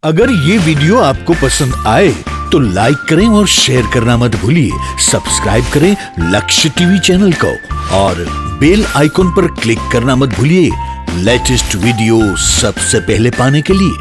अगर ये वीडियो आपको पसंद आए तो लाइक करें और शेयर करना मत भूलिए। सब्सक्राइब करें लक्ष्य टीवी चैनल को और बेल आइकॉन पर क्लिक करना मत भूलिए लेटेस्ट वीडियो सबसे पहले पाने के लिए।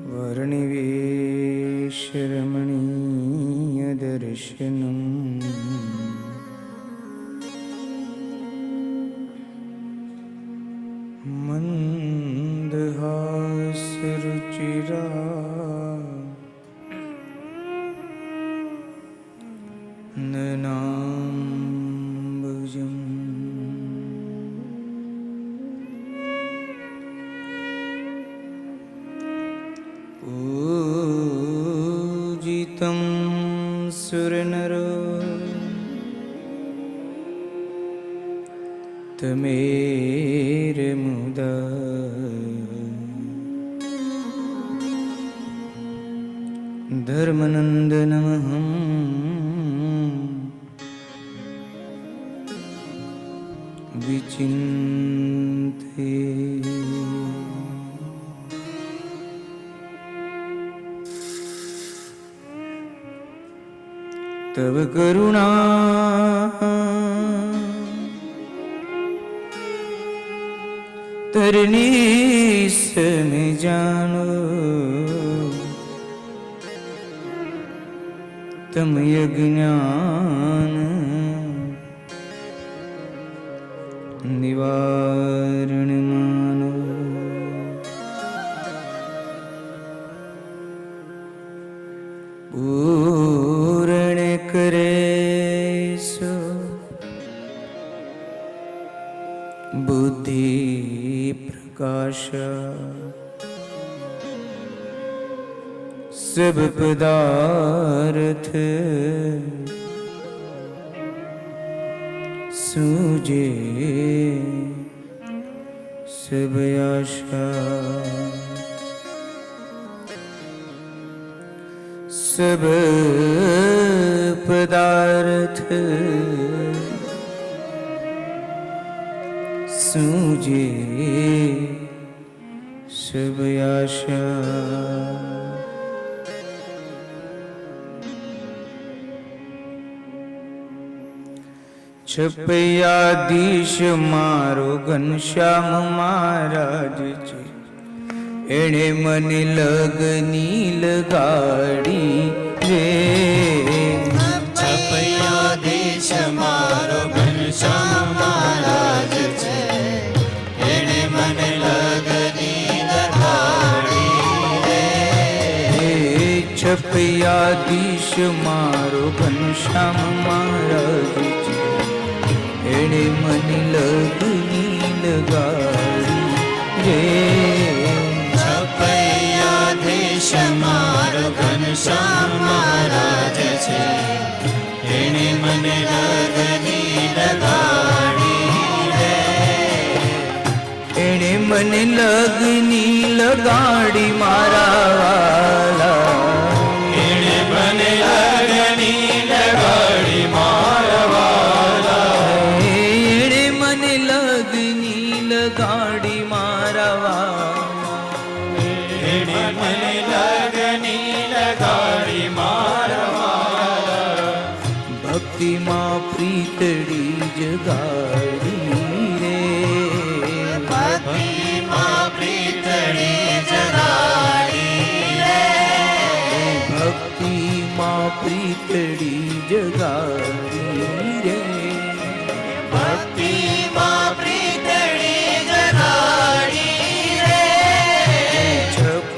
वर्णिवेशरमणीयदर्शनम् मन्दहासरुचिरा ननाम्बुजम् पूजितं सुरनरो तमेरमुदा धर्मनन्दनमहं विचिन्ते। तव करुणा तरनी में जानो तम यज्ञान निवारण मानो। पूर्ण करे सो बुद्धि प्रकाश सब पदार्थ सूझे सब आशा। सब पदार्थ सूझे सब आशा। छपैयाधीश मारो घनश्याम महाराज छे एणे मने लगनी लगाड़ी रे। छपैयाधीश मारो घनश्याम महाराज छे एणे मने लगनी लगाड़ी रे। छपैयाधीश मारो घनश्याम महाराज छे एणे मने लगनी लगाड़ी रे। छपैयाधीश मारो घनश्याम महाराज छे एणे मने लगनी लगाड़ी रे। एणे मने लगनी लगाड़ी मारा वाला एणे मने लगनी लगाड़ी मारा वाला। एणे मने लगनी लगाड़ी मारा वाला। एणे मने लगनी लगाड़ी मारा वाला। भक्ति मां प्रीतड़ी जगाड़ी रे। भक्ति मां प्रीतड़ी जगाड़ी रे। भक्ति मां प्रीतड़ी जगाड़ी रे। भक्ति मां प्रीतड़ी जगाड़ी रे।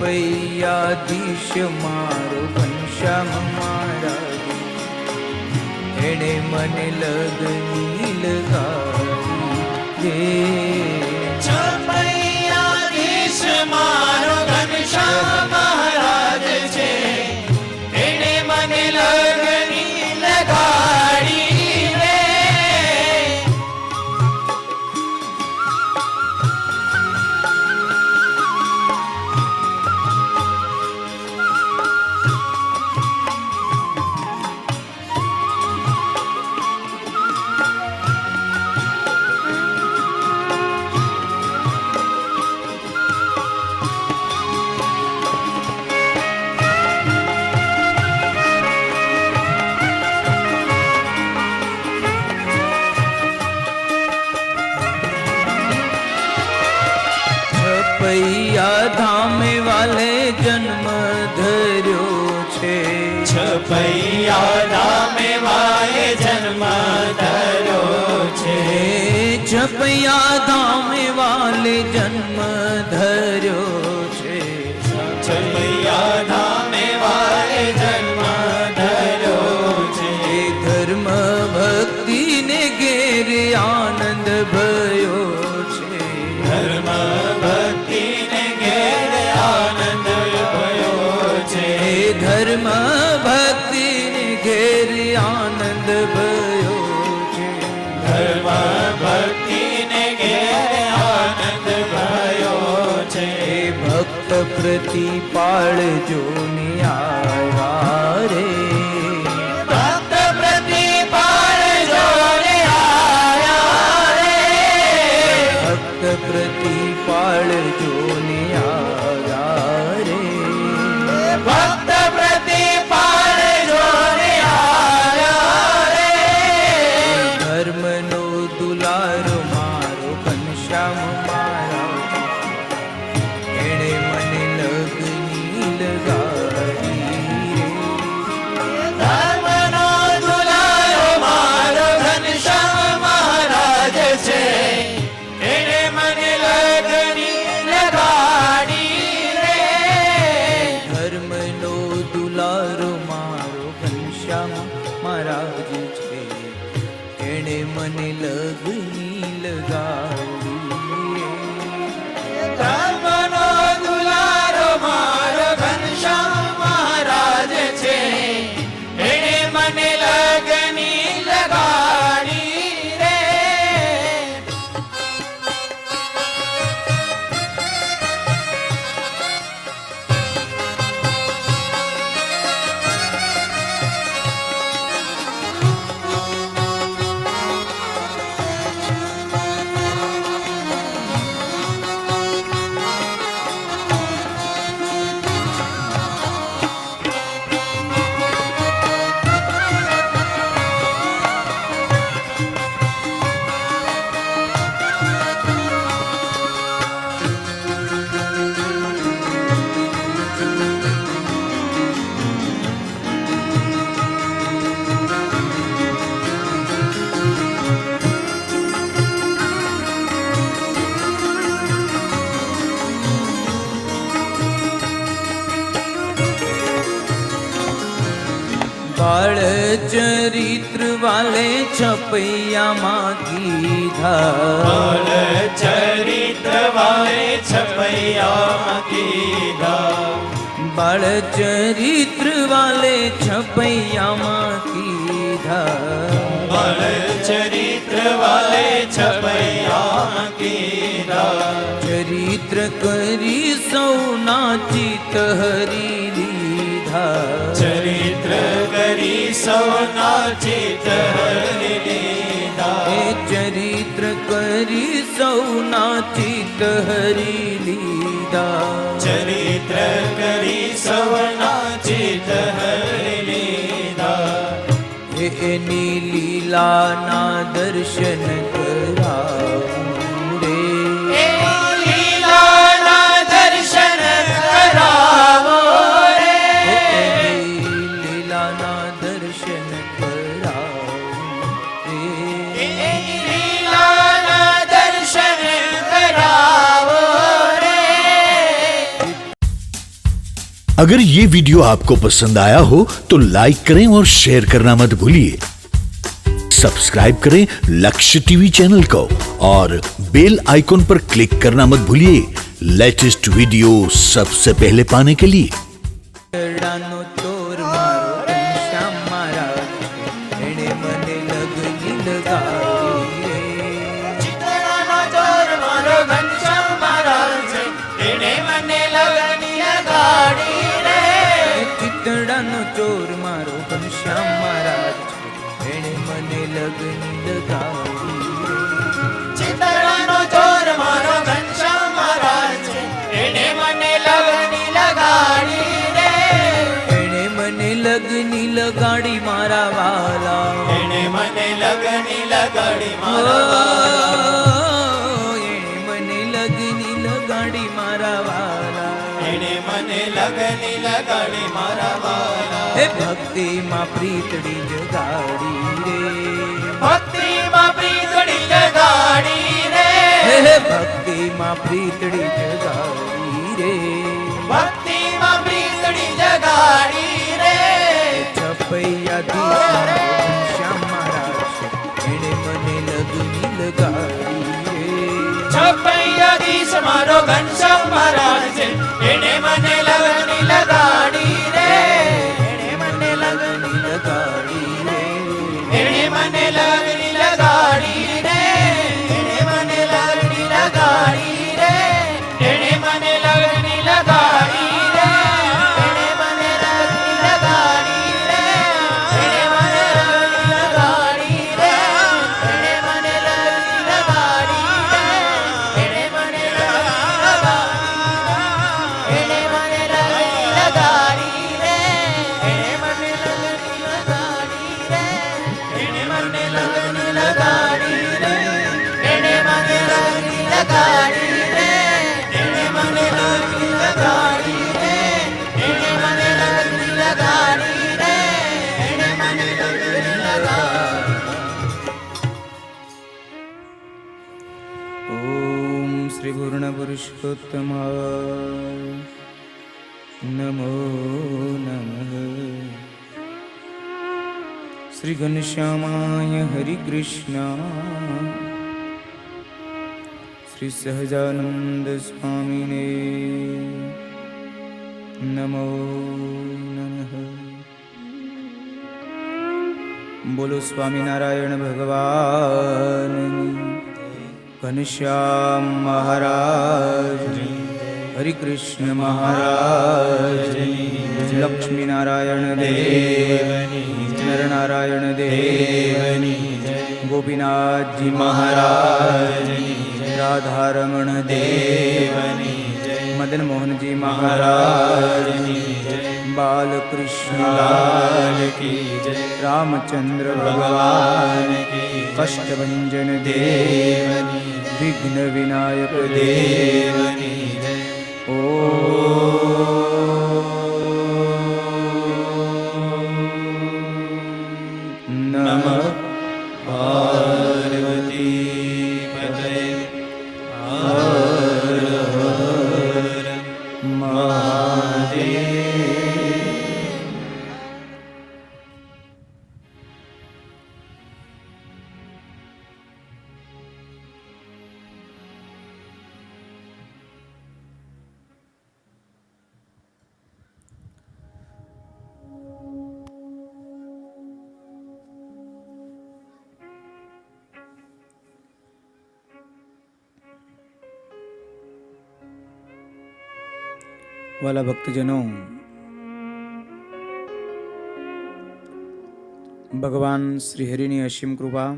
છપૈયાધીશ મારો ઘનશ્યામ મહારાજ, એણે મને લગની લગાડી રે. છપૈયાધીશ મારો ઘનશ્યામ મહારાજ છે, એને મને લગની લગાડી રે. છપૈયા ધામે વાલે જન્મ ધર્યો છે, છપૈયા ધામે વાલે જન્મ ધર્યો છે. છપૈયા ધામે વાલે જન્મ ધર્યો છે. છપૈયા ધામે વાલે જન્મ ધર્યો છે. ધર્મ ભક્તિ ને ઘેર આનંદ ભયો છે. ધર્મ ભક્તિને ઘેર આનંદ ભયો છે. ધર્મ ભક્તિ ને ઘેર આનંદ ભયો છે. ધર્મ ભક્તિને ઘેર આનંદ ભયો છે. ભક્ત પ્રતિપાળ જો આયા રે. ભક્ત પ્રતિપાળ જોડે આયા રે. ભક્ત પ્રતિપાળ જો આયા રે. ભક્ત પ્રતિપાળ જોડે આયા રે. ધર્મનો દુલાર મારો ઘનશ્યામ મહારાજ, એણે મને લગની લગાડી રે. ધર્મનો દુલારો મારો ઘનશ્યામ મહારાજ છે, એને મને લગની લગાડી રે. ધર્મનો દુલાર મારો ઘનશ્યામ મહારાજ છે, એણે મને લગની લગાડી રે. ધર્મનો દુલારો મારો ઘનશ્યામ મહારાજ છે, એને મને લગની લગાડી રે. બાળ ચરિત્ર વાલે છપૈયામાં કીધા. બાળ ચરિત્ર વાલે છપૈયામાં કીધા. બાળ ચરિત્ર વાલે છપૈયામાં કીધા. બાળ ચરિત્ર વાલે છપૈયામાં કીધા. ચરિત્ર કરી સૌના ચિત્ત હરી લીધા. ચરિત્ર કરી સૌના ચિત્ત હરી લીધા. એ ચરિત્ર કરી સૌના ચિત્ત હરી લીધા. ચરિત્ર કરી સૌના ચિત્ત હરી લીધા. એની લીલાના દર્શન કરાવું રે. લીલાના દર્શન કરાવો રે. એની લીલાના દર્શન કરાવું રે. લીલાના દર્શન કરાવો રે. अगर ये वीडियो आपको पसंद आया हो तो लाइक करें और शेयर करना मत भूलिए। सब्सक्राइब करें लक्ष्य टीवी चैनल को और बेल आइकॉन पर क्लिक करना मत भूलिए लेटेस्ट वीडियो सबसे पहले पाने के लिए। ચિતડાનો ચોર મારો ઘનશ્યામ મહારાજ છે, એણે મને લગની લગાડી રે. ચિતડાનો ચોર મારો ઘનશ્યામ મહારાજ છે, તેણે મને લગની લગાડી રે. ચિતડાનો ચોર મારો ઘનશ્યામ મહારાજ છે, એણે મને લગની લગાડી રે. ચિતડાનો ચોર મારો ઘનશ્યામ મહારાજ છે, તેણે મને લગની લગાડી રે. એણે મને લગની લગાડી મારા વાલા. તેણે મને લગની લગાડી મારા વાલા. એણે મને લગની લગાડી મારા વાલા. તેણે મને લગની લગાડી મારા વાલા. હે ભક્તિમાં પ્રીતડી જગાડી રે. ભક્તિમાં પ્રીતડી જગાડી રે. હે ભક્તિમાં પ્રીતડી જગાડી રે. ભક્તિમાં પ્રીતડી જગાડી રે. છપૈયાધીશ શ્યામ મહારાજ એણે મને લગની લગાડી રે. છપૈયાધીશ મારો ઘનશ્યામ મહારાજ છે, એણે મને લગની લગાડી રે. એણે મને લગની લગાડી રે. એણે મને લગની લગાડી રે. એણે મને લગની લગાડી રે. એણે મને લગની લગાડી રે. એણે મને લગની લગાડી રે. એણે મને લગની લગાડી રે. એણે મને લગની લગાડી રે. એણે મને લગની લગાડી. એણે મને લગની લગાડી રે. એણે મને લગની લગાડી રે. એણે મને લગની લગાડી રે. એણે મને લગની લગાડી રે. એણે મને લગની લગાડી રે. એણે મને લગની લગાડી રે. એણે મને લગની લગાડી. ઓમ શ્રી પૂર્ણ પુરુષોત્તમાય નમો નમઃ. શ્રી ઘનશ્યામાય હરિકૃષ્ણ. શ્રી સહજાનંદ સ્વામીને નમો નમઃ. બોલો સ્વામિનારાયણ ભગવાન. ઘનશ્યામ મહારાજ, હરિકૃષ્ણ મહારાજ, લક્ષ્મી નારાયણ દેવની, નરનારાયણ દેવની, ગોપીનાથજી મહારાજની, રાધારમણ દેવની, મદન મોહનજી મહારાજની, બાલકૃષ્ણ લાલ કી જય, રામચંદ્ર ભગવાન કી, કષ્ટભંજન દેવની, વિઘ્ન વિનાયક દેવની જય. ઓમ નમઃ પાર્વતી પતય. હર હર મહાદેવ. વાલા ભક્તજનો, ભગવાન શ્રી હરિની અસીમ કૃપા,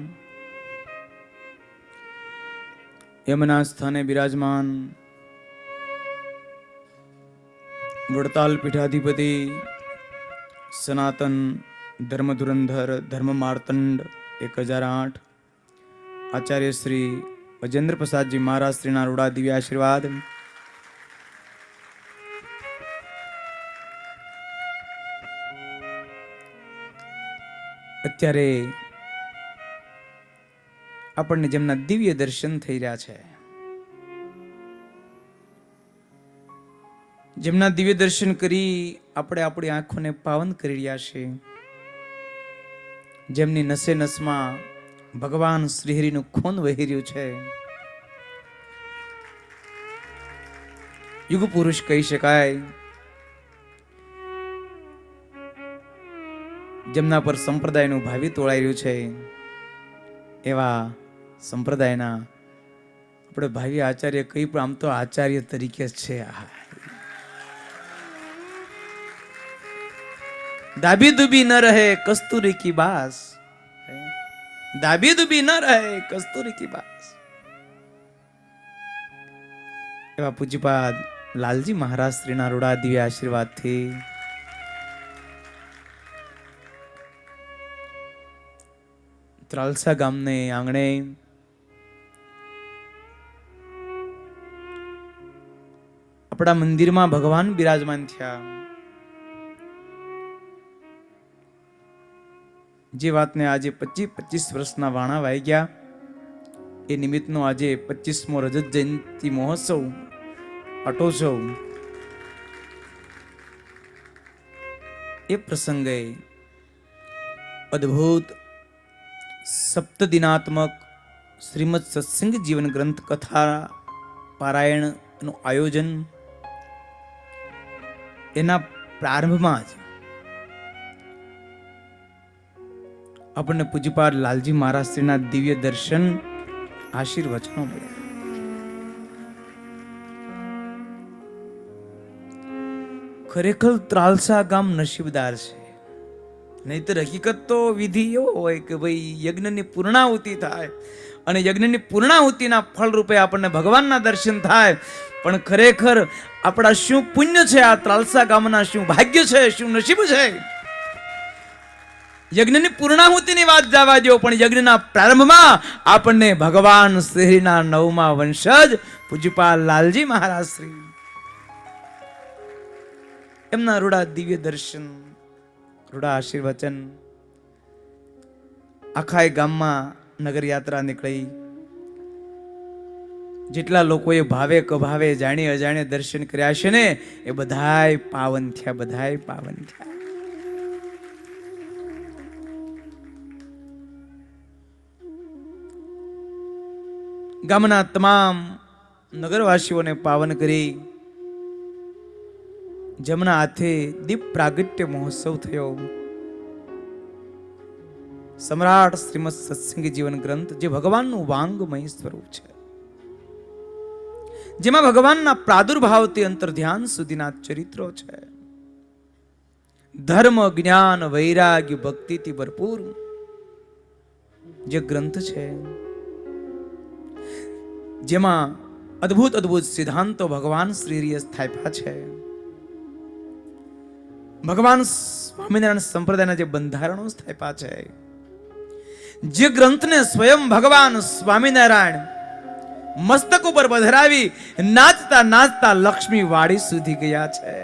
યમના સ્થાને બિરાજમાન વડતાલ પીઠાધિપતિ સનાતન ધર્મ ધુરંધર ધર્મ માર્તંડ 1008 આચાર્ય શ્રી અજેન્દ્ર પ્રસાદજી મહારાજ શ્રીના રૂડા દિવ્ય આશીર્વાદ, અત્યારે આપણને જેમના દિવ્ય દર્શન થઈ રહ્યા છે જેમના દિવ્ય દર્શન કરી આપણે આપણી આંખોને પાવન કરી રહ્યા છે, જેમની નસે નસમાં ભગવાન શ્રી હરિનું ખૂન વહી રહ્યું છે, યુગ પુરુષ કહી શકાય, જેમના પર સંપ્રદાયનું ભાવિ તોળાઈ રહ્યું છે, એવા સંપ્રદાયના આપણે ભાવિ આચાર્ય કઈ પણ આમ તો આચાર્ય તરીકે છે. દાબી દુબી ન રહે કસ્તુરી કી બાસ, દાબી દુબી ન રહે કસ્તુરી કી બાસ. એવા પૂજ્યપાદ લાલજી મહારાજ શ્રીના રૂડા દિવ્ય આશીર્વાદથી ત્રાલસા ગામને આંગણે આપણા મંદિરમાં ભગવાન બિરાજમાન થયા. જે વાતને આજે 25 વર્ષના વાણા વાઈ ગયા, એ નિમિત્તનો આજે 25મો રજત જયંતિ મહોત્સવ અટોત્સવ, એ પ્રસંગે અદ્ભુત સપ્તદિનાત્મક શ્રીમદ સત્સંગ જીવન ગ્રંથ કથા પારાયણનું આયોજન એના પ્રારંભમાં જ આપણને પૂજ્યપાદ લાલજી મહારાજ શ્રીના દિવ્ય દર્શન આશીર્વચનો મળ્યા. ખરેખર ત્રાલસા ગામ નસીબદાર છે. નહીતર હકીકત તો વિધિ એવો હોય કે ભાઈ યજ્ઞની પૂર્ણાહુતિ થાય અને યજ્ઞની પૂર્ણાહુતિના ફળ રૂપે આપણને ભગવાનના દર્શન થાય. પણ ખરેખર આપણા શું પુણ્ય છે, આ ત્રાલસા ગામના શું ભાગ્ય છે, શું નસીબ છે. યજ્ઞની પૂર્ણાહુતિની વાત જવા દો, પણ યજ્ઞના પ્રારંભમાં આપણને ભગવાન શ્રીના 9મા વંશજ પૂજ્યપાદ લાલજી મહારાજ શ્રી એમના રૂડા દિવ્ય દર્શન, રૂડા આશીર્વચન, આખા ગામમાં નગર યાત્રા નીકળી. જેટલા લોકોએ ભાવે કભાવે જાણી અજાણે દર્શન કર્યા છે ને, એ બધાય પાવન થયા, બધાય પાવન થયા. ગામના તમામ નગરવાસીઓને પાવન કરી જેમના હાથે દીપ પ્રાગટ્ય મહોત્સવ થયો. સમ્રાટ શ્રીમદ સત્સંગ જીવન ગ્રંથ, જે ભગવાનનું વાંગમય સ્વરૂપ છે, જેમાં ભગવાનના પ્રાદુર્ભાવથી અંતર ધ્યાન સુધીના ચરિત્રો છે, ધર્મ જ્ઞાન વૈરાગ્ય ભક્તિથી ભરપૂર જે ગ્રંથ છે, જેમાં અદ્ભુત અદ્ભુત સિદ્ધાંતો ભગવાન શ્રીએ સ્થાપ્યા છે. ભગવાન સ્વામિનારાયણ સંપ્રદાયના જે બંધારણો સ્થાપ્યા છે, જે ગ્રંથને સ્વયં ભગવાન સ્વામિનારાયણ મસ્તક ઉપર પધરાવી નાચતા નાચતા લક્ષ્મી વાડી સુધી ગયા છે,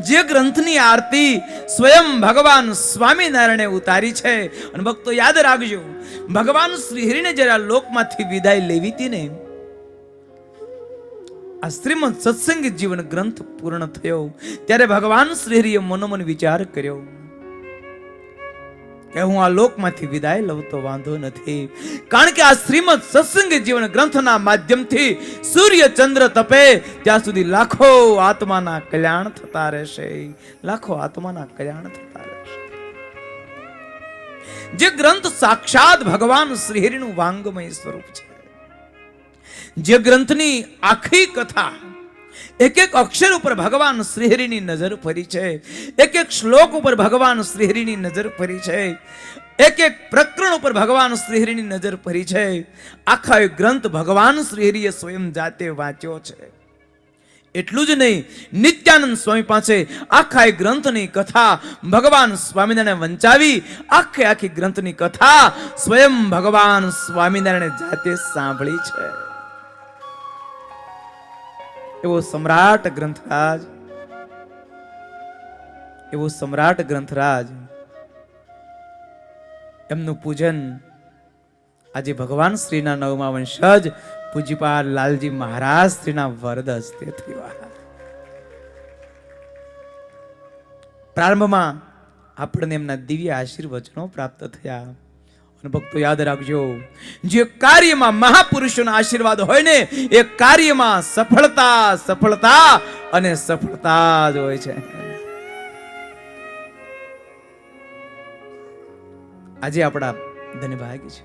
જે ગ્રંથની આરતી સ્વયં ભગવાન સ્વામિનારાયણે ઉતારી છે. અને ભક્તો યાદ રાખજો, ભગવાન શ્રી હરિને જ્યારે આ લોકમાંથી વિદાય લેવી હતી ને, આ શ્રીમદ સત્સંગ જીવન ગ્રંથ પૂર્ણ થયો ત્યારે ભગવાન શ્રી હરિએ મનોમન વિચાર કર્યો કે હું આ લોકમાંથી વિદાય લઉં તો વાંધો નથી, કારણ કે આ શ્રીમદ સત્સંગ જીવન ગ્રંથના માધ્યમથી સૂર્ય ચંદ્ર તપે ત્યાં સુધી લાખો આત્માના કલ્યાણ થતા રહેશે, લાખો આત્માના કલ્યાણ થતા રહેશે. જે ગ્રંથ સાક્ષાત ભગવાન શ્રી હરિનું વાંગમય સ્વરૂપ છે, જે ગ્રંથની આખી કથા એક એક અક્ષર ઉપર ભગવાન શ્રી હરિની નજર ફરી છે, એક એક શ્લોક ઉપર ભગવાન શ્રી હરિની નજર ફરી છે, એક એક પ્રકરણ ઉપર ભગવાન શ્રી હરિની નજર ફરી છે. આખા ગ્રંથ ભગવાન શ્રી હરિએ સ્વયં જાતે વાંચ્યો છે. એટલું જ નહીં, નિત્યાનંદ સ્વામી પાસે આખા ગ્રંથની કથા ભગવાન સ્વામિનારાયણે વંચાવી, આખી ગ્રંથની કથા સ્વયં ભગવાન સ્વામિનારાયણે જાતે સાંભળી છે. એવો સમ્રાટ ગ્રંથરાજ, એવો સમ્રાટ ગ્રંથરાજ, એમનું પૂજન આજે ભગવાન શ્રીના 9મા વંશજ પૂજ્યપાદ લાલજી મહારાજ શ્રીના વરદ હસ્તે થયું. પ્રારંભમાં આપણને એમના દિવ્ય આશીર્વચનો પ્રાપ્ત થયા. અને ભક્તો યાદ રાખજો, જે કાર્યમાં મહાપુરુષોના આશીર્વાદ હોય ને એ કાર્યમાં સફળતા સફળતા અને સફળતા જ હોય છે. આજે આપણા ધન્યભાગ્ય છે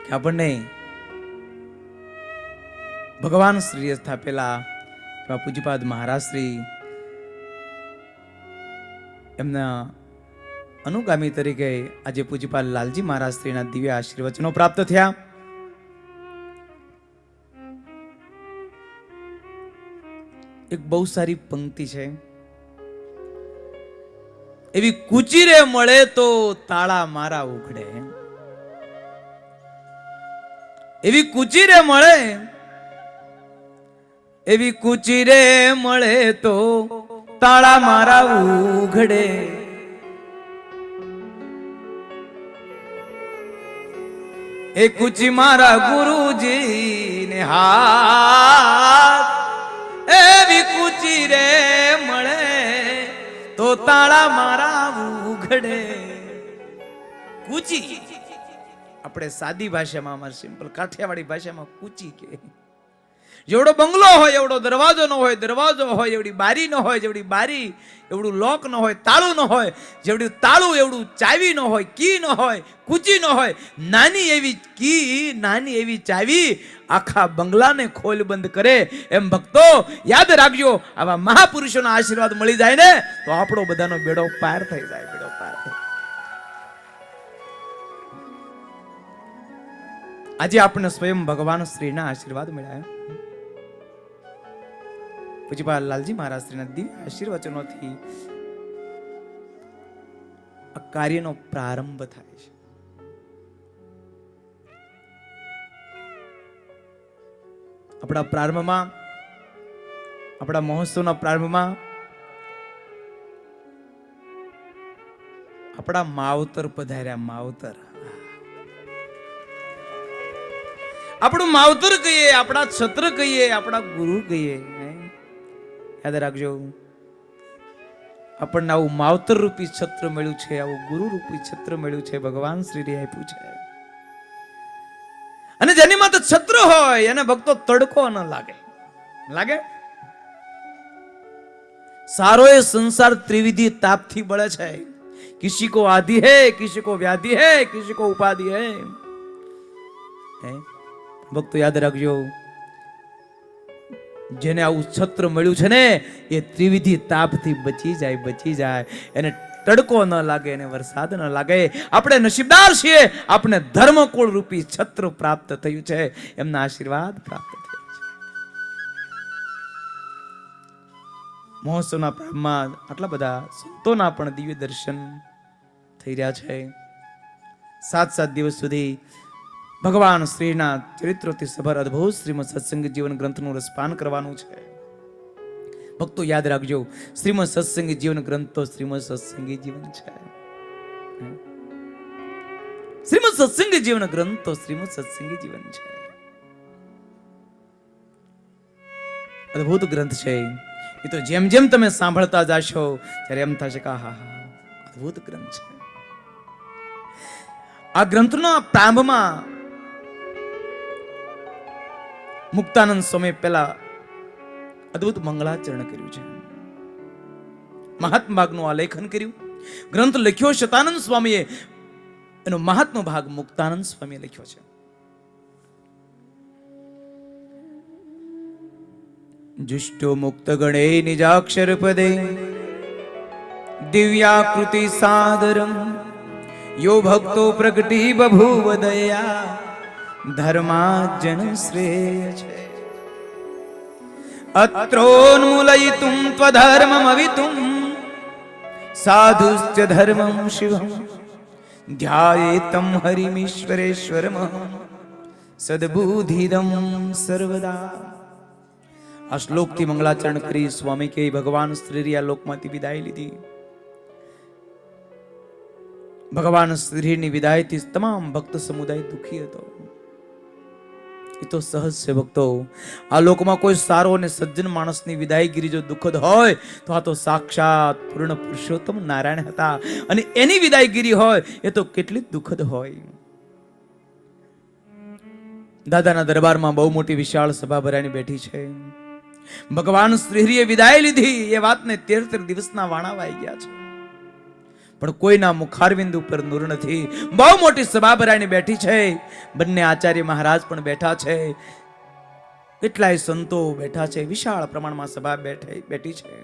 કે આપણને ભગવાન શ્રીએ સ્થાપેલા પૂજ્યપાદ મહારાજ શ્રી એમના અનુગામી તરીકે આજે પૂજ્યપાદ લાલજી મહારાજ શ્રીના દિવ્ય આશીર્વચનો પ્રાપ્ત થયા. એક બહુ સારી પંક્તિ છે, એવી કુચીરે મળે તો તાળા મારા ઉઘડે. એવી કુચીરે મળે, એવી કુચીરે મળે તો તાળા મારા ઉઘડે. એ કુચી મારા ગુરુજી ને હાથ, એવી કુચી રે મળે તો તાળા મારા ઉઘડે. કુચી આપણે સાદી ભાષામાં, અમારી સિમ્પલ કાઠિયાવાડી ભાષામાં કુચી કે. જેવડો બંગલો હોય એવડો દરવાજો ન હોય, દરવાજો હોય એવડી બારી ન હોય, જેવડી બારી એવડું લોક ન હોય, તાળું ન હોય, જેવડું તાળું એવડું ચાવી ન હોય, કી ન હોય, કુચી ન હોય. નાની એવી કી, નાની એવી ચાવી આખા બંગલાને ખોલ બંધ કરે. એમ ભક્તો યાદ રાખજો, આવા મહાપુરુષોના આશીર્વાદ મળી જાય ને તો આપણો બધાનો બેડો પાર થઈ જાય, બેડો પાર થઈ. આજે આપણને સ્વયં ભગવાન શ્રીના આશીર્વાદ મળ્યા. પૂજ્યપાદ લાલજી મહારાજ શ્રીના દિવ્ય આશીર્વચનોથી આ કાર્યનો પ્રારંભ થાય છે. આપણા પ્રારંભમાં, આપણા મહોત્સવના પ્રારંભમાં આપણા માવતર પધાર્યા. માવતર, આપણું માવતર કહીએ, આપણા છત્ર કહીએ, આપણા ગુરુ કહીએ. યાદ રાખજો, આપણને આવું માવતર રૂપી છત્ર મળ્યું છે, આવું ગુરુ રૂપી છત્ર મળ્યું છે, ભગવાન શ્રી આપ્યું છે. અને જેની માથે છત્ર હોય એને ભક્તો તડકો ન લાગે. લાગે? સારો એ સંસાર ત્રિવિધિ તાપથી બળે છે. કિસી કો આદિ હૈ, કિસી કો વ્યાધિ હૈ, કિસી કો ઉપાધિ હૈ. ભક્તો યાદ રાખજો, જેને આવું છત્ર મળ્યું છે ને એ ત્રિવિધિ તાપથી બચી જાય, બચી જાય. એને તડકો ન લાગે, એને વરસાદ ન લાગે. આપણે નસીબદાર છીએ, આપણે ધર્મકુળ રૂપી છત્ર પ્રાપ્ત થયું છે, એમના આશીર્વાદ પ્રાપ્ત થયા છે. મહોત્સવના પ્રારંભમાં આટલા બધા સંતોના પણ દિવ્ય દર્શન થઈ રહ્યા છે. 7 દિવસ સુધી ભગવાન શ્રીના ચરિત્રોથી સભર અદ્ભુત શ્રીમદ સત્સંગ જીવન ગ્રંથનું રસપાન કરવાનું છે. ભક્તો યાદ રાખજો, શ્રીમદ સત્સંગી જીવન ગ્રંથ તો શ્રીમદ સત્સંગી જીવન છે. શ્રીમદ સત્સંગી જીવન ગ્રંથ તો શ્રીમદ સત્સંગી જીવન છે. અદ્ભુત ગ્રંથ છે. એ તો જેમ જેમ તમે સાંભળતા જાશો ત્યારે એમ થશે કે હા, અદ્ભુત ગ્રંથ છે. આ ગ્રંથનો પ્રારંભમાં મુક્તાનંદ સ્વામી પહેલા અદ્ભુત મંગળાચરણ કર્યું છે. મહાત્મા ભાગનું આલેખન કર્યું, ગ્રંથ લખ્યો શતાનંદ સ્વામીએ, એનો મહાત્મા ભાગ મુક્તાનંદ સ્વામીએ લખ્યો છે. જુષ્ટો મુક્ત ગણે નિજાક્ષર પદે દિવ્યાકૃતિ સાદરમ યો ભક્તો પ્રગટી બભૂવ દયા ધર્માજન શ્રેય છે. અત્રોન્મૂલયિતું ત્વધર્મમવિતું સાધુશ્ચ ધર્મં શિવં ધ્યાયેતં હરિમીશ્વરેશ્વરમ સદબુદ્ધિદં સર્વદા. આ શ્લોકથી મંગળાચરણ કરી સ્વામી કે ભગવાન શ્રી આ લોકમાંથી વિદાય લીધી. ભગવાન શ્રીની વિદાયથી તમામ ભક્ત સમુદાય દુખી હતો. એ તો સહજ છે ભક્તો. આ લોકમાં કોઈ સારો અને સજ્જન માણસની વિદાયગીરી જો દુઃખદ હોય તો આ તો સાક્ષાત પૂર્ણ પુરુષોત્તમ નારાયણ હતા, અને એની વિદાયગીરી હોય એ તો કેટલી દુઃખદ હોય. દાદાના દરબારમાં બહુ મોટી વિશાળ સભા ભરાઈને બેઠી છે. ભગવાન શ્રીહરિએ વિદાય લીધી એ વાતને 13 દિવસના વાણા વાઈ ગયા છે, પણ કોઈના મુખારવિંદ ઉપર નૂર નથી. બહુ મોટી સભા ભરાઈને બેઠી છે. બંને આચાર્ય મહારાજ પણ બેઠા છે, કેટલાય સંતો બેઠા છે, વિશાળ પ્રમાણમાં સભા બેઠી છે.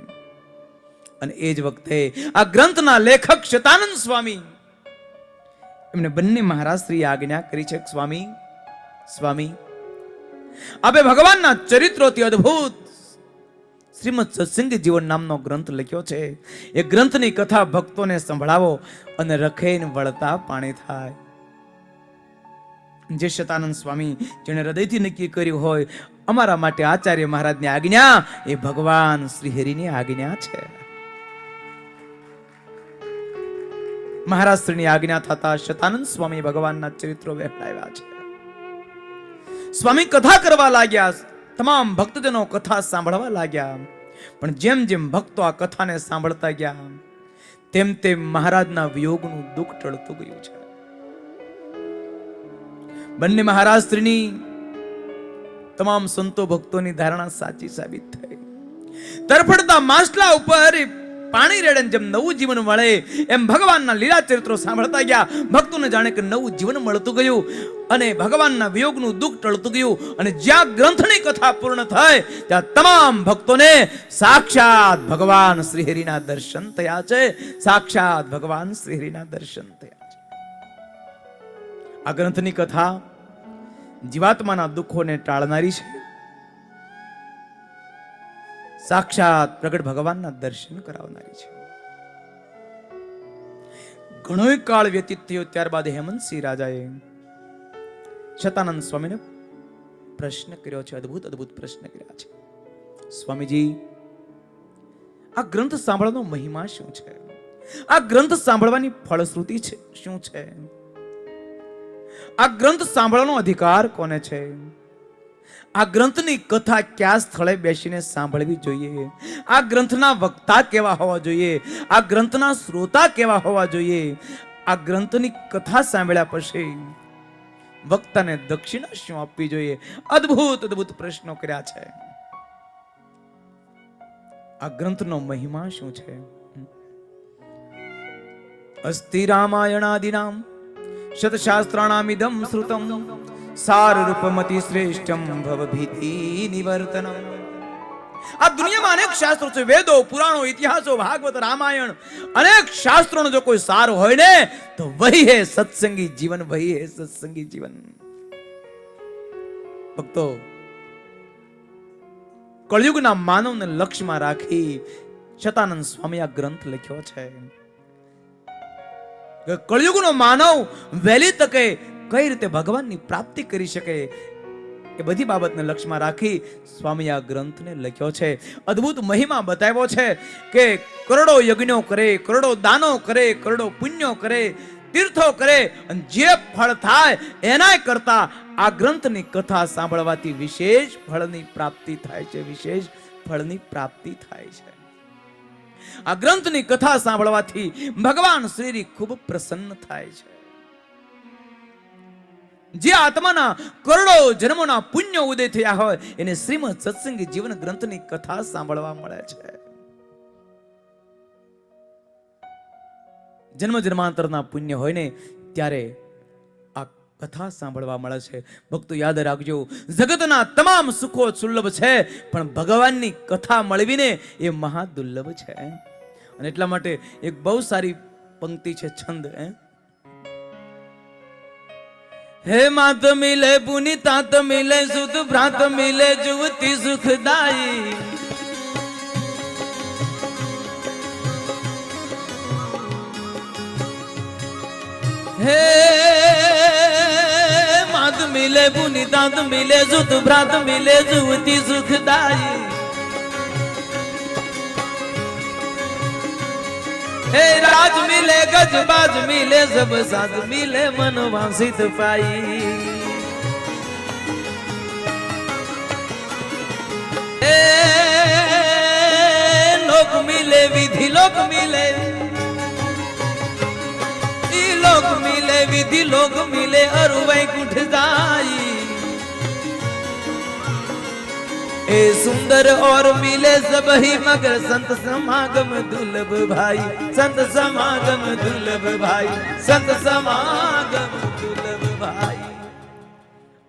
અને એ જ વખતે આ ગ્રંથના લેખક શતાનંદ સ્વામી એમને બંને મહારાજ શ્રી આજ્ઞા કરી છે, સ્વામી સ્વામી આપે ભગવાનના ચરિત્રોથી અદ્ભુત શ્રીમદ સત્સંગી જીવન નામનો ગ્રંથ લખ્યો છે. એ ગ્રંથની કથા ભક્તોને સંભળાવો અને રખેને વળતા પાણી થાય. જે શતાનંદ સ્વામી જેણે હૃદયથી નક્કી કર્યું હોય અમારા માટે આચાર્ય મહારાજની આજ્ઞા એ ભગવાન શ્રી હરિની આજ્ઞા છે. મહારાજ શ્રીની આજ્ઞા થતા શતાનંદ સ્વામી ભગવાનના ચરિત્રો વહેલાવ્યા છે. સ્વામી કથા કરવા લાગ્યા, તમામ ભક્તજનો કથા સાંભળવા લાગ્યા. પણ જેમ જેમ ભક્તો આ કથાને સાંભળતા ગયા તેમ તેમ મહારાજના વિયોગનું દુઃખ ટળતું ગયું છે. બંને મહારાજ શ્રીની તમામ સંતો ભક્તોની ધારણા સાચી સાબિત થઈ. તરફડતા માછલા ઉપર પાણી રેડે જેમ નવું જીવન મળે એમ ભગવાનના લીલા ચરિત્રો સાંભળતા ગયા ભક્તોને જાણે કે નવું જીવન મળતું ગયું અને ભગવાનના વિયોગનું દુઃખ ટળતું ગયું. અને જ્યાં ગ્રંથની કથા પૂર્ણ થઈ ત્યાં તમામ ભક્તોને સાક્ષાત ભગવાન શ્રી હરિના દર્શન થયા છે. સાક્ષાત ભગવાન શ્રી હરિના દર્શન થયા છે. આ ગ્રંથની કથા જીવાત્માના દુઃખોને ટાળનારી છે. સાક્ષાત પ્રગટ ભગવાનના દર્શન કરાવનારી છે. ઘણો કાળ વ્યતીત થયો ત્યારબાદ હેમંતસિંહ રાજાએ શતાનંદ સ્વામીને પ્રશ્ન કર્યો છે. અદ્ભુત અદ્ભુત પ્રશ્ન કર્યા છે. સ્વામીજી, આ ગ્રંથ સાંભળવાનો મહિમા શું છે? આ ગ્રંથ સાંભળવાની ફળશ્રુતિ છે શું છે? આ ગ્રંથ સાંભળવાનો અધિકાર કોને છે? આ ગ્રંથની કથા કયા સ્થળે બેસીને સાંભળવી જોઈએ? આ ગ્રંથના વક્તા કેવા હોવા જોઈએ? આ ગ્રંથના શ્રોતા કેવા હોવા જોઈએ? આ ગ્રંથની કથા સાંભળ્યા પછી વક્તાને દક્ષિણા શું આપવી જોઈએ? અદ્ભુત અદ્ભુત પ્રશ્નો કર્યા છે. આ ગ્રંથનો મહિમા શું છે? અસ્તિ રામાયણાદિનામ શતશાસ્ત્રાણામ ઇદમ શ્રુતમ સાર રૂપમતિ શ્રેષ્ઠમ ભવભીતિ નિવર્તનમ. આ દુનિયામાં અનેક શાસ્ત્રો છે, વેદો, પુરાણો, ઇતિહાસો, ભાગવત, રામાયણ, અનેક શાસ્ત્રોનો જો કોઈ સાર હોય ને તો વહી હે સત્સંગી જીવન, વહી હે સત્સંગી જીવન. ભક્તો, કળયુગના માનવને લક્ષ્યમાં રાખી શતાનંદ સ્વામી આ ગ્રંથ લખ્યો છે. કળયુગનો માનવ વહેલી તકે કઈ રીતે ભગવાનની પ્રાપ્તિ કરી શકે એ બધી બાબતને લક્ષ્યમાં રાખી સ્વામી આ ગ્રંથને લખ્યો છે. અદ્ભુત મહિમા બતાવ્યો છે કે કરોડો યજ્ઞો કરે, કરોડો દાનો કરે, કરોડો પુણ્યો કરે, તીર્થો કરે, અને જે ફળ થાય એના કરતા આ ગ્રંથની કથા સાંભળવાથી વિશેષ ફળની પ્રાપ્તિ થાય છે. વિશેષ ફળની પ્રાપ્તિ થાય છે. આ ગ્રંથની કથા સાંભળવાથી ભગવાન શ્રી ખૂબ પ્રસન્ન થાય છે. જે આત્માના કરોડો જન્મોના પુણ્ય ઉદય થયા હોય એને શ્રીમદ સત્સંગી જીવન ગ્રંથની કથા સાંભળવા મળે છે. જન્મ જન્માંતરના પુણ્ય હોય ને ત્યારે આ કથા સાંભળવા મળે છે. ભક્તો યાદ રાખજો, જગતના તમામ સુખો સુલભ છે પણ ભગવાનની કથા મળવીને એ મહા દુર્લભ છે. અને એટલા માટે એક બહુ સારી પંક્તિ છે, છંદ. હે માત મિલે પુનિતાત મિલે સુત ભ્રાત મિલે જુવતી સુખદાયી. હે માત મિલે પુનિતાત મિલે સુત ભ્રાત મિલે જુવતી સુખદાયી. હે રાજ મિલે ગજ બાજ મિલે સબ સાજ મિલે મન વાંસિત પાઈ. लोक मिले, ई लोक मिले, विधि लोक मिले, और वैकुंठ जाई। ए सुंदर और मिले सब ही, मगर संत समागम दुर्लभ भाई, संत समागम दुर्लभ भाई, संत समागम दुर्लभ भाई।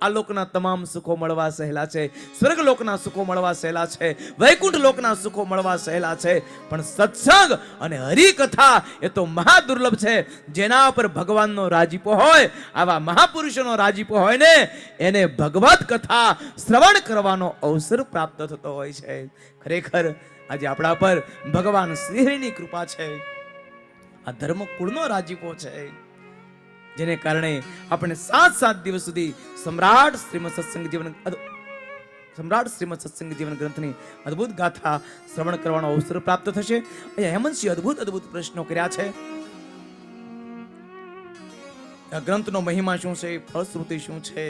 આ લોકના તમામ સુખો મળવા સહેલા છે, સ્વર્ગ લોકના સુખો મળવા સહેલા છે, વૈકુંઠ લોકના સુખો મળવા સહેલા છે, પણ સત્સંગ અને હરિકથા એ તો મહાદુર્લભ છે. જેના પર ભગવાનનો રાજીપો હોય, આવા મહાપુરુષોનો રાજીપો હોય ને, એને ભગવત કથા શ્રવણ કરવાનો અવસર પ્રાપ્ત થતો હોય છે. ખરેખર આજે આપણા પર ભગવાન શ્રીહરિની કૃપા છે. આ ધર્મકુળનો રાજીપો છે, જેને કારણે આપણે 7 દિવસ સુધી સમ્રાટ શ્રીમદ સત્સંગ જીવન ગ્રંથની અદ્ભુત ગાથા શ્રવણ કરવાનો અવસર પ્રાપ્ત થશે. અહીંયા હેમંતસિંહ અદ્ભુત પ્રશ્નો કર્યા છે. આ ગ્રંથનો મહિમા શું છે, ફળશ્રુતિ શું છે,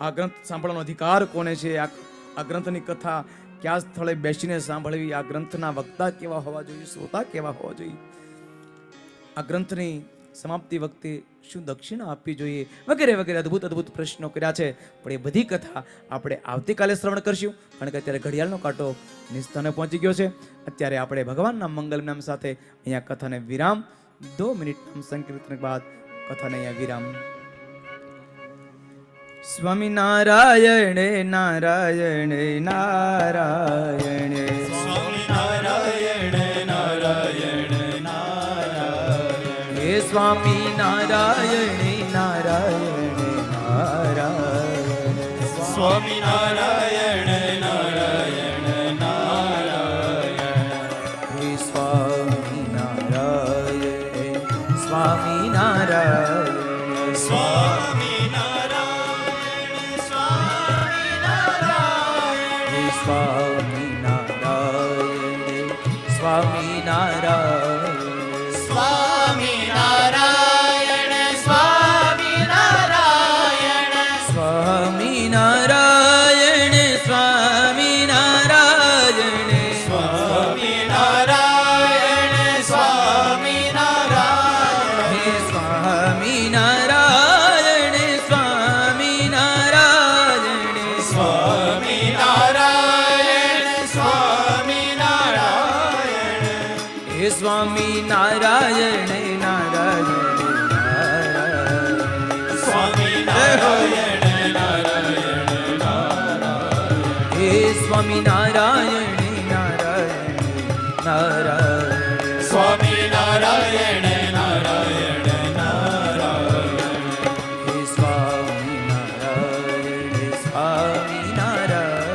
આ ગ્રંથ સાંભળવાનો અધિકાર કોને છે, આ ગ્રંથની કથા કયા સ્થળે બેસીને સાંભળવી, આ ગ્રંથના વક્તા કેવા હોવા જોઈએ, શ્રોતા કેવા હોવા જોઈએ, આ ગ્રંથની સમાપ્તિ વખતે શું દક્ષિણા આપવી જોઈએ, વગેરે વગેરે અદ્ભુત પ્રશ્નો કર્યા છે. પણ એ બધી કથા આપણે આવતીકાલે શ્રવણ કરશું, કારણ કે અત્યારે ઘડિયાળનો કાંટો નિસ્થાને પહોંચી ગયો છે. અત્યારે આપણે ભગવાનના મંગલ નામ સાથે અહીંયા કથાને વિરામ, 2 મિનિટ સંકીર્તન બાદ કથાને અહીંયા વિરામ. સ્વામી નારાયણ નારાયણ નારાયણ, સ્વામી નારાયણ નારાયણ નારાયણ, હે સ્વામી નારાયણ નારાયણ નારાયણ, સ્વામી નારાયણ નારાયણ નારાયણ, હે સ્વામી નારાયણ સ્વામી નારાયણ, સ્વામી નારાયણ સ્વામી નારાયણ, હે સ્વામી નારાયણ સ્વામી નારાયણ, સ્વામી નારાયણ સ્વામી નારાયણ, સ્વામી નારાયણ સ્વામી નારાયણ, સ્વામી નારાયણ સ્વામી નારાયણ, હે સ્વામી નારાયણ સ્વામી નારાયણ, સ્વામી નારાયણ સ્વામી નારાયણ, હે સ્વામી નારાયણ નારાયણ નારાયણ, સ્વામી નારાયણ નારાયણ નારાયણ, હે સ્વામી નારાયણ નારાયણ નારાયણ, સ્વામી નારાયણ નારાયણ નારાયણ, હે સ્વામી નારાયણ સ્વામી નારાયણ,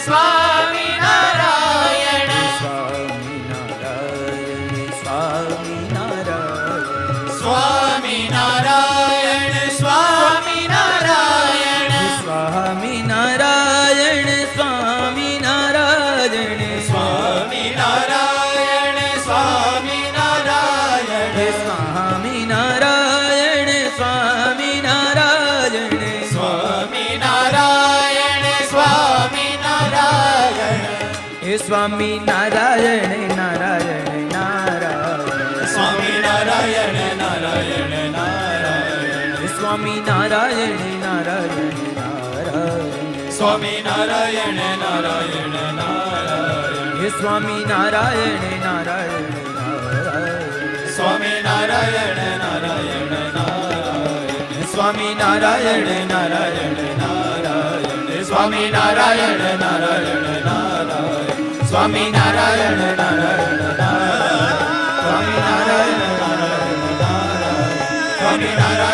સ્વામી નારાયણ સ્વામી નારાયણ, સ્વામી નારાયણ સ્વામી નારાયણ, સ્વામી નારાયણ સ્વામી નારાયણ, સ્વામી નારાયણ સ્વામી નારાયણ, સ્વામી નારાયણ સ્વામી નારાયણ, હે સ્વામી નારાયણ સ્વામી નારાયણ, સ્વામી નારાયણ સ્વામી નારાયણ, હે સ્વામી નારાયણ નારાયણ નારાયણ, સ્વામી નારાયણ નારાયણ નારાયણ, હે સ્વામી નારાયણ નારાયણ નારાયણ, સ્વામી નારાયણ નારાયણ નારાયણ, હે સ્વામી નારાયણ નારાયણ નારાયણ, સ્વામી નારાયણ નારાયણ નારાયણ, સ્વામી નારાયણ નારાયણ નારાયણ, સ્વામી નારાયણ નારાયણ નારાયણ, સ્વામી નારાયણ નારાયણ નારાયણ, સ્વામી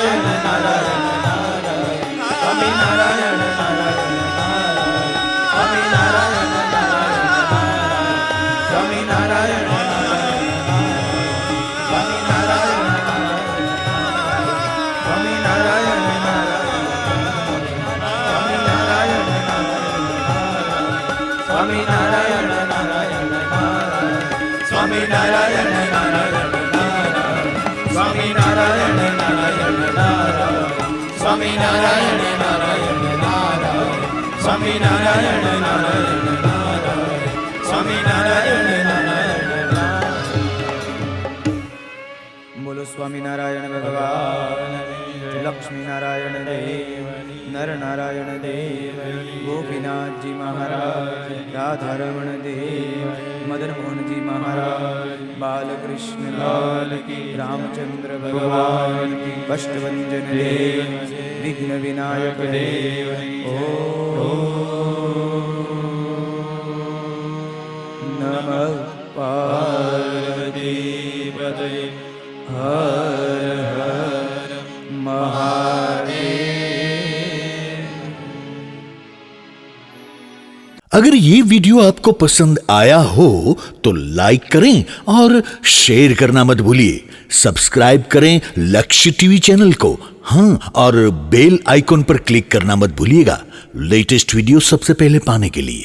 નારાયણ નારાયણ નારાયણ, સ્વામી નારાયણ નારાયણ નારાયણ, સ્વામી નારાયણ નારાયણ નારાયણ, સ્વામી નારાયણ સ્વામી નારાયણ નારાયણ નારાયણ, સ્વામી નારાયણ નારાયણ નારાયણ, સ્વામી નારાયણ નારાયણ નારાયણ, સ્વામી નારાયણ નારાયણ નારાયણ, સ્વામી નારાયણ નારાયણ નારાયણ, સ્વામી બોલો સ્વામિનારાયણ ભગવાન, લક્ષ્મી નારાયણ દેવ, નર નારાયણ દેવ, ગોપીનાથજી મહારાજ, રાધારમણ દેવ, મદન મોહનજી મહારાજ, બાલકૃષ્ણ લાલ કી, રામચંદ્ર ભગવાન કી, કષ્ટભંજન દેવ, વિઘ્ન વિનાયક દેવ, ઓ નમઃ પાર્વતી પતયે હર હર महादेव। अगर ये वीडियो आपको पसंद आया हो तो लाइक करें और शेयर करना मत भूलिए। सब्सक्राइब करें लक्ष्य टीवी चैनल को, हाँ, और बेल आइकॉन पर क्लिक करना मत भूलिएगा लेटेस्ट वीडियो सबसे पहले पाने के लिए।